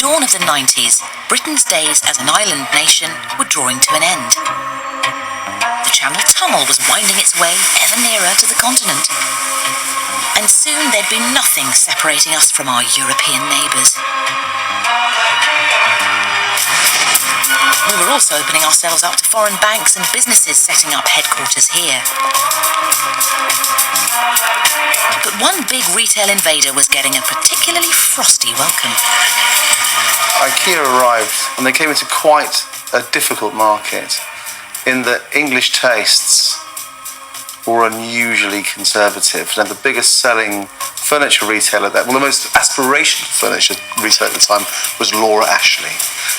dawn of the 90s, Britain's days as an island nation were drawing to an end. The Channel Tunnel was winding its way ever nearer to the continent. And soon there'd be nothing separating us from our European neighbours. We were also opening ourselves up to foreign banks and businesses setting up headquarters here. But one big retail invader was getting a particularly frosty welcome. IKEA arrived and they came into quite a difficult market in that English tastes were unusually conservative. Now, the biggest selling furniture retailer the most aspirational furniture retailer at the time was Laura Ashley.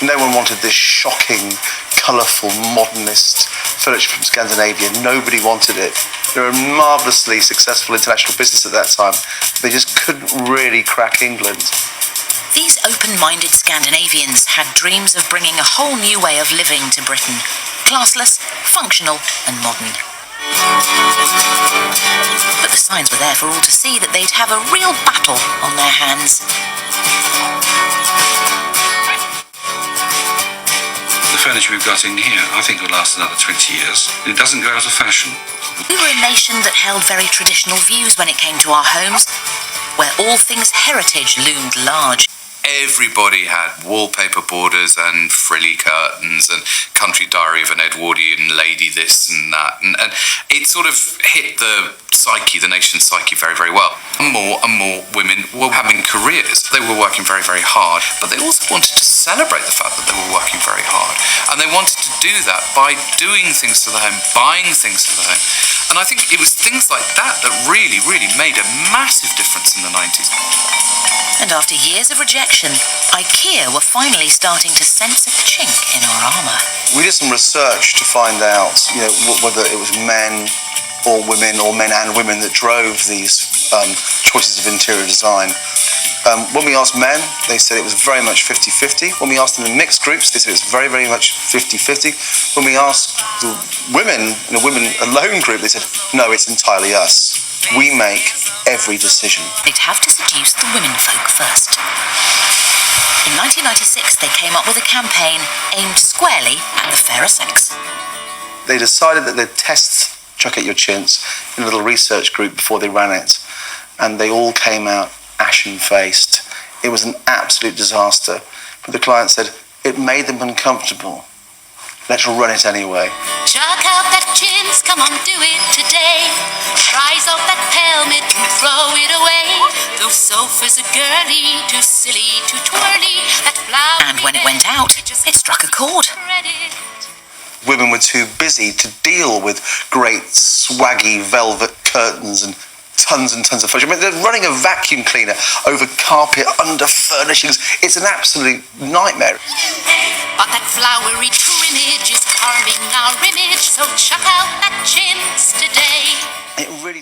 No one wanted this shocking, colourful, modernist furniture from Scandinavia. Nobody wanted it. They were a marvellously successful international business at that time. They just couldn't really crack England. These open-minded Scandinavians had dreams of bringing a whole new way of living to Britain. Classless, functional and modern. But the signs were there for all to see that they'd have a real battle on their hands. The furniture we've got in here, I think will last another 20 years. It doesn't go out of fashion. We were a nation that held very traditional views when it came to our homes, where all things heritage loomed large. Everybody had wallpaper borders and frilly curtains and Country Diary of an Edwardian lady this and that. And it sort of hit the psyche, the nation's psyche, very, very well. More and more women were having careers. They were working very, very hard, but they also wanted to celebrate the fact that they were working very hard. And they wanted to do that by doing things to the home, buying things to the home. And I think it was things like that that really, really made a massive difference in the 90s. And after years of rejection, IKEA were finally starting to sense a chink in our armour. We did some research to find out, whether it was men or women, or men and women that drove these choices of interior design. When we asked men, they said it was very much 50-50. When we asked them in mixed groups, they said it's very, very much 50-50. When we asked the women in a women alone group, they said, no, it's entirely us. We make every decision. They'd have to seduce the womenfolk first. In 1996, they came up with a campaign aimed squarely at the fairer sex. They decided that they'd test Chuck At Your Chintz in a little research group before they ran it, and they all came out ashen-faced. It was an absolute disaster. But the client said, it made them uncomfortable. Let's run it anyway. Chuck out that chintz, come on, do it today. Rise off that helmet and throw it away. Those sofas are girly, too silly, too twirly. That flower. And when it went out, it struck a chord. Women were too busy to deal with great swaggy velvet curtains and tons of furniture. I mean, they're running a vacuum cleaner over carpet, under furnishings. It's an absolute nightmare. But that flowery trimmage is carving our image, so chuck out that chintz today. It really